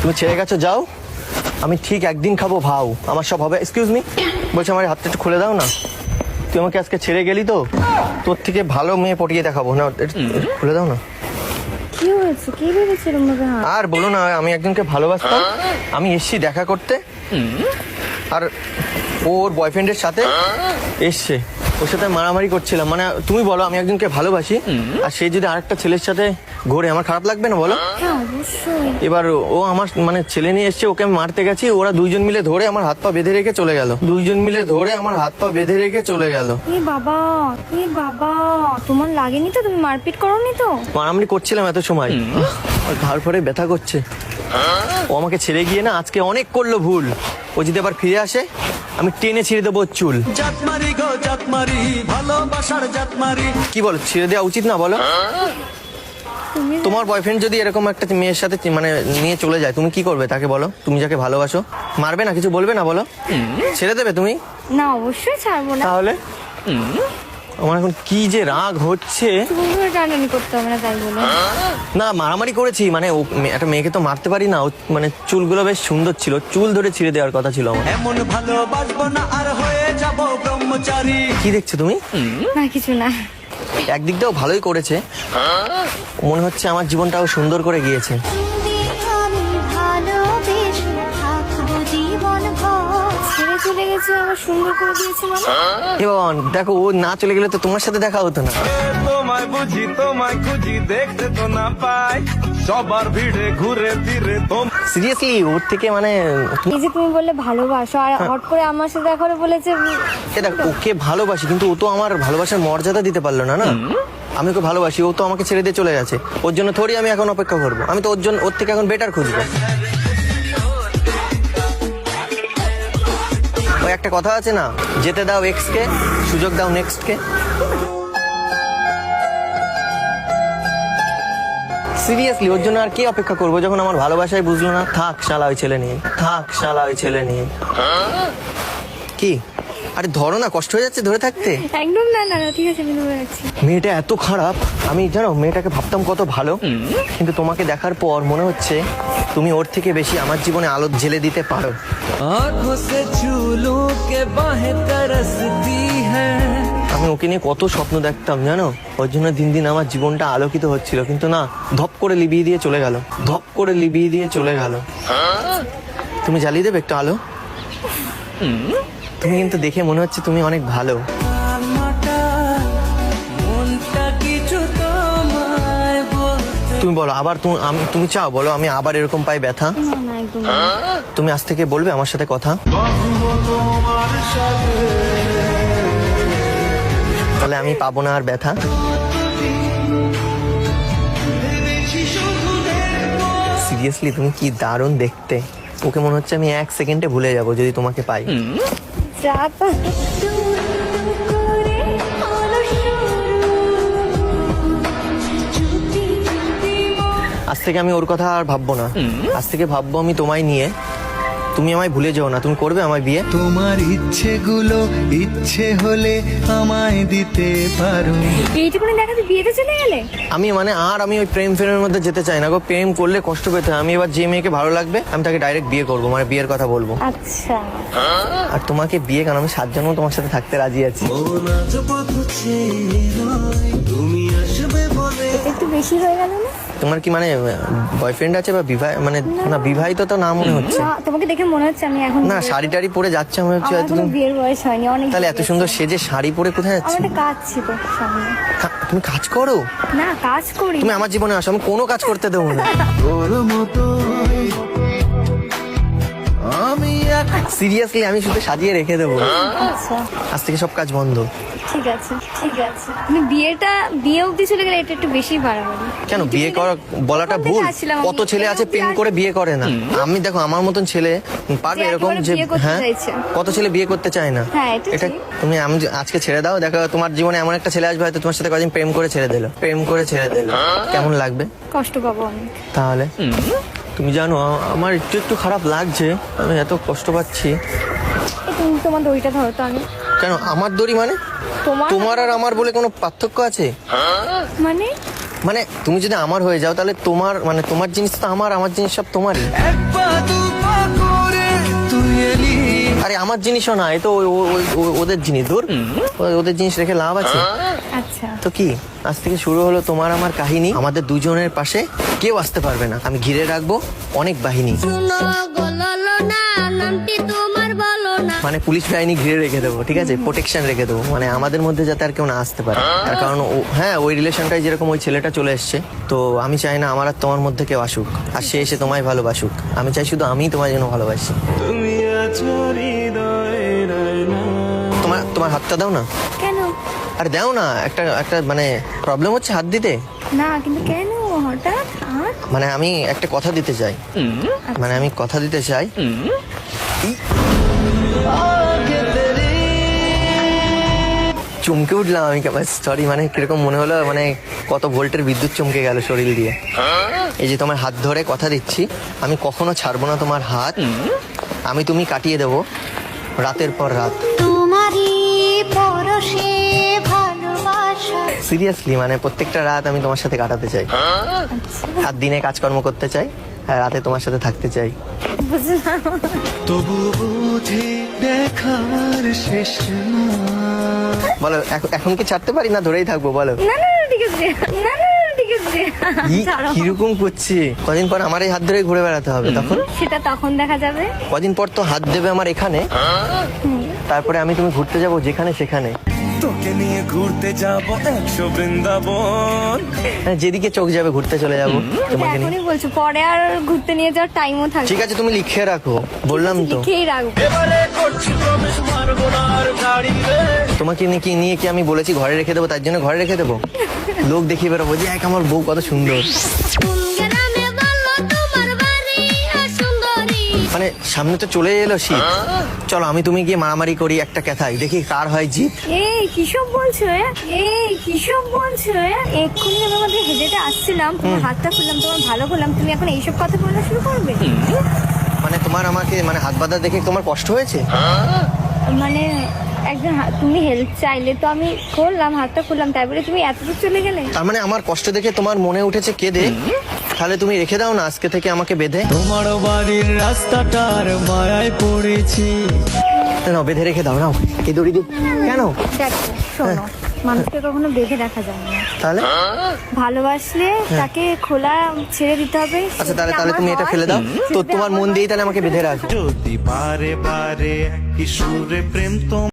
তুমি ছেড়ে গেছো, যাও। আমি ঠিক একদিন খাবো ভাও, আমার সব হবে। এক্সকিউজ মি, বলছি আমার হাতটা একটু খুলে দাও না। তুই আমাকে আজকে ছেড়ে গেলি তো, তোর থেকে ভালো মেয়ে পটিয়ে দেখাবো না, একটু খুলে দাও না। কি হয়েছে? কি ভেবেছিলাম ভাবে? আর বলো না, আমি একজনকে ভালোবাসতাম, আমি এসছি দেখা করতে, আর ওর বয়ফ্রেন্ডের সাথে এসছে, ওর সাথে মারামারি করছিলাম। মানে তুমি বলো, আমি একজনকে ভালোবাসি আর সে যদি আরেকটা ছেলের সাথে ঘোরে, আমার খারাপ লাগবে না বলো? হ্যাঁ অবশ্যই। এবার ও আমার মানে ছেলে নিয়ে এসছে, ওকে আমি মারতে গেছি, ওরা দুইজন মিলে ধরে আমার হাত পা বেঁধে রেখে চলে গেল। দুইজন মিলে ধরে আমার হাত পা বেঁধে রেখে চলে গেল। এ বাবা, এ বাবা, তোমার লাগেনি তো? তুমি মারপিট করোনি তো? মারামারি করছিলাম এত সময়, আর ঘাড় পরে ব্যথা করছে। ও আমাকে ছেড়ে গিয়ে না আজকে অনেক করলো ভুল। ও যদি আবার ফিরে আসে, আমি টেনে ছিঁড়ে দেবো ওর চুল। জাতমারি গো জাতমারি, ভালোবাসার জাতমারি। কি বলো, ছেড়ে দেওয়া উচিত না বলো? তুমি তোমার বয়ফ্রেন্ড যদি এরকম একটা মেয়ের সাথে মানে নিয়ে চলে যায়, তুমি কি করবে তাকে বলো? তুমি যাকে ভালোবাসো, মারবে না, কিছু বলবে না বলো? ছেড়ে দেবে তুমি? না, অবশ্যই ছাড়বো না। তাহলে আমার এখন কি যে রাগ হচ্ছে। তুমি টানাটানি করতে হবে না তাই বলে। না, মারামারি করেছি মানে একটা মেয়েকে তো মারতে পারি না। মানে চুলগুলো বেশ সুন্দর ছিল, চুল ধরে ছিঁড়ে দেওয়ার কথা ছিল আমার। এমন ভালোবাসবো না আর হয়ে যাব ব্রহ্মচারী। কি দেখছো তুমি? না কিছু না। একদিক দিয়েও ভালোই করেছে, মনে হচ্ছে আমার জীবনটাও সুন্দর করে গিয়েছে। ছেড়ে চলে গেছে, আবার সুন্দর করে দিয়েছে মানে? এ বাবা, দেখো ও না চলে গেলে তো তোমার সাথে দেখা হতো না। তোমায় বুঝি তোমায় খুঁজি, দেখতে তো না পাই সবার ভিড়ে ঘুরে ফিরে। সিরিয়াসলি ওর থেকে মানে এই যে তুমি বললে ভালোবাসো, আর হট করে আমার সাথে দেখা করে বলেছে এটা ওকে ভালোবাসি, কিন্তু ও তো আমার ভালোবাসার মর্যাদা দিতে পারলো না। না, আমি ওকে ভালোবাসি, ও তো আমাকে ছেড়ে দিয়ে চলে গেছে। ওর জন্য থোড়ি আমি এখন অপেক্ষা করবো, আমি তো ওর থেকে এখন বেটার খুঁজবো। ওই একটা কথা আছে না, যেতে দাও এক্স কে, সুযোগ দাও নেক্সট কে। সিরিয়াসলি ওর জন্য আর কি অপেক্ষা করবো, যখন আমার ভালোবাসায় বুঝলো না। থাক শালা ওই ছেলে নিয়ে, থাক শালা ওই ছেলে নিয়ে। কি আরে ধরো না, কষ্ট হয়ে যাচ্ছে ধরে থাকতে। একদম না না না, ঠিক আছে আমি ধরে রাখছি। মেয়েটা এত খারাপ, আমি জানো মেয়েটাকে ভাবতাম কত ভালো, কিন্তু তোমাকে দেখার পর মনে হচ্ছে তুমি ওর থেকে বেশি আমার জীবনে আলো জ্বেলে দিতে পারো। आँखों से छू लूं के बाहें तरसती है। আমি ওকে নিয়ে কত স্বপ্ন দেখতাম জানো, ওর জন্য দিন দিন আমার জীবনটা আলোকিত হচ্ছিল, কিন্তু না, ধপ করে লিবিয়ে দিয়ে চলে গেল, ধপ করে লিবিয়ে দিয়ে চলে গেল। তুমি জ্বালিয়ে দেবে একটু আলো? তুমি কিন্তু দেখে মনে হচ্ছে তুমি অনেক ভালো। মনটা কিছু তোমায় বলতে। তুমি বলো আবার, তুমি চাও বলো আমি আবার এরকম পাই ব্যথা? না না একদম না। তুমি আজ থেকে বলবে আমার সাথে কথা? তাহলে আমি পাবো না আর ব্যথা? সিরিয়াসলি তুমি কি দারুণ দেখতে, ওকে মনে হচ্ছে আমি 1 সেকেন্ডে ভুলে যাব যদি তোমাকে পাই। রাত আজ থেকে আমি ওর কথা আর ভাববো না, আজ থেকে ভাববো আমি তোমায় নিয়ে। তুমি আমায় ভুলে যেও না, তুমি করবে আমায় বিয়ে? তোমার ইচ্ছেগুলো ইচ্ছে হলে আমায় দিতে পারো। এইটুকুনি দেখাতে বিয়েতে চলে গেলে? আমি মানে আর আমি ওই প্রেম ফেমের মধ্যে যেতে চাই না গো, প্রেম করলে কষ্ট পেতে হয়। আমি এবার যে মেয়েকে ভালো লাগবে আমি তাকে ডাইরেক্ট বিয়ে করবো, মানে বিয়ের কথা বলবো। আচ্ছা আর তোমাকে বিয়ে, কারণ আমি 7 জন্ম তোমার সাথে থাকতে রাজি আছি। তুমি আসবে বলে। এটা একটু বেশি হয়ে গেল না? তোমার কি মানে বয়ফ্রেন্ড আছে বা মানে না বিবাহিত তো না মনে হচ্ছে। না, তোমাকে দেখে মনে হচ্ছে আমি এখন না, শাড়ি টাড়ি পরে যাচ্ছে মনে হচ্ছে আমার হয়তো কোনো তুমি। বিয়ের বয়স হয়নি, অনেক তাহলে এত দেরি সুন্দর আছে। সেজে শাড়ি পরে কোথায় আমার যাচ্ছে? একটা কাজ ছিল সামনে। তুমি কাজ করো? না কাজ করি। তুমি আমার জীবনে আসো, আমি কোনো কাজ করতে দেবো না। তোর মতো আমি সিরিয়াসলি আমি শুধু সাজিয়ে রেখে দেবো, আচ্ছা আজ থেকে সব কাজ বন্ধ। ঠিক আছে ঠিক আছে। তুমি বিয়ে অবধি চলে গেলে এটা একটু বেশি বাড়াবাড়ি। কেন বিয়ে করা বলাটা কোথা ভুল? থেকে আসছিলাম আমি? কত ছেলে আছে প্রেম করে বিয়ে করে না। আমি দেখো আমার মতন ছেলে পারবে যে এরকম একেবারে যে বিয়ে করতে হ্যাঁ, চাইছে। কত ছেলে বিয়ে করতে চায় না। হ্যাঁ, এটা এটা ঠিক। তুমি আমি আজকে ছেড়ে দাও, দেখো তোমার জীবনে এমন একটা ছেলে আসবে হয়তো তোমার সাথে কদিন প্রেম করে ছেড়ে দিল, প্রেম করে ছেড়ে দিল, কেমন লাগবে কষ্ট পাবো অনেক। তাহলে? তুমি জানো আমার একটু একটু খারাপ লাগছে, আমি এত কষ্ট পাচ্ছি। তুমি তোমার দড়িটা ধরো তো আমি। কেন আমার দড়ি মানে? তোমার তোমার আর আমার বলে কোনো পার্থক্য আছে? মানে মানে তুমি যদি আমার হয়ে যাও তাহলে তোমার মানে তোমার জিনিস তো আমার জিনিস সব তোমারই। এক পা দু পা করে তুই এলি। আরে আমার জিনিসও না, এ তো ওদের জিনিস। দূর, ওদের জিনিস রেখে লাভ আছে? আচ্ছা তো কি, আজ থেকে শুরু হলো তোমার আমার কাহিনী। আমাদের দুজনের পাশে কেউ আসতে পারবে না। আমি ঘিরে রাখবো অনেক বাহিনী। শুনো গলালো না নামটি তোমার বলো না। মানে পুলিশ বাহিনী ঘিরে রেখে দেবো, ঠিক আছে, প্রোটেকশন রেখে দেবো, মানে আমাদের মধ্যে যাতে আর কেউ না আসতে পারে। তার কারণ হ্যাঁ, ওই রিলেশনটাই যেরকম ওই ছেলেটা চলে এসছে, তো আমি চাই না আমার আর তোমার মধ্যে কেউ আসুক, আর সে এসে তোমায় ভালোবাসুক। আমি চাই শুধু আমি তোমার জন্য ভালোবাসি। তুমি আছো হৃদয়ের আয়না। তোমার হাতটা দাও না। কেন? আর দাও না, একটা মানে প্রবলেম হচ্ছে হাত দিতে। না কিন্তু কেন হঠাৎ আর? মানে আমি একটা কথা দিতে চাই, মানে আমি কথা দিতে চাই। চমকে উঠলাম আমি, সরি, মানে কিরকম মনে হলো, মানে কত ভোল্টের বিদ্যুৎ চমকে গেল শরীর দিয়ে। এই যে তোমার হাত ধরে কথা দিচ্ছি, আমি কখনো ছাড়বো না তোমার হাত। আমি তুমি কাটিয়ে দেবো রাতের পর রাত। তোমারই পরশে ভালোবাসা। সিরিয়াসলি, মানে প্রত্যেকটা রাত আমি তোমার সাথে কাটাতে চাই। আর দিনে কাজকর্ম করতে চাই, আর রাতে তোমার সাথে থাকতে চাই। বুঝলাম। তবু বুঝি দেখার শেষ না। বলো এখন কি ছাড়তে পারি না ধরেই থাকবো? বলো। না না না, ঠিক আছে, না না না, ঠিক আছে, ছাড়ো। কিরকম করছি? কদিন পর আমার এই হাত ধরে ঘুরে বেড়াতে হবে, তখন সেটা তখন দেখা যাবে। কদিন পর তো হাত দেবে আমার এখানে, তারপরে আমি তুমি ঘুরতে যাবো যেখানে সেখানে। তোকে নিয়ে ঘুরতে যাব 100 বৃন্দাবন। হ্যাঁ, যেদিকে চোখ যাবে ঘুরতে চলে যাবো এটা তোমাকে নিয়ে। এখনই বলছো, পরে আর ঘুরতে নিয়ে যাওয়ার টাইমও থাকবে। ঠিক আছে, তুমি লিখে রাখো, বললাম তো। লিখেই রাখবো। এবারে করছি প্রবেশ মারবো না আর গাড়ি রে। তোমাকে নিয়ে কি আমি বলেছি ঘরে রেখে দেবো? তার জন্য ঘরে রেখে দেবো? লোক দেখিয়ে বেরোবো যে এক আমার বউ কত সুন্দর। কোন গ্রামে বলো তোমার বাড়ি সুন্দরী। মানে সামনে তো চলে এলো শীত, চলো আমি তুমি গিয়ে মারামারি করি একটা কথাই, দেখি কার হয় জিত। এই কিসব বলছো? এই কিসব বলছো? এক্ষুনি আমি আমাদের হেঁটে আসছিলাম, তোমার হাতটা খুললাম, তোমার ভালো করলাম, তুমি এখন এইসব কথা বলা শুরু করবে? মানে তোমার আমাকে মানে হাত বাঁধা দেখে তোমার কষ্ট হয়েছে? মানে একজন তুমি হেল্প চাইলে তো আমি করলাম, হাতটা খুললাম, তাই বলে তুমি এতদূর চলে গেলে? তার মানে আমার কষ্ট দেখে তোমার মনে উঠেছে কেঁদে? তাহলে তুমি রেখে দাও না আজকে থেকে আমাকে বেঁধে। তোমার বাড়ির রাস্তাটার মায়ায় পড়েছি। না, বেঁধে রেখে দাও, নাও এই দড়ি দিয়ে। কেন? দেখো শোনো, মানুষকে কখনো বেঁধে রাখা যায় না। তাহলে ভালোবাসলে তাকে খোলা ছেড়ে দিতে হবে। আচ্ছা, তাহলে তুমি এটা ফেলে দাও তো, তোমার মন দিয়েই তাহলে আমাকে বেঁধে রাখো। যদি বারে বারে কি সুরে প্রেম তো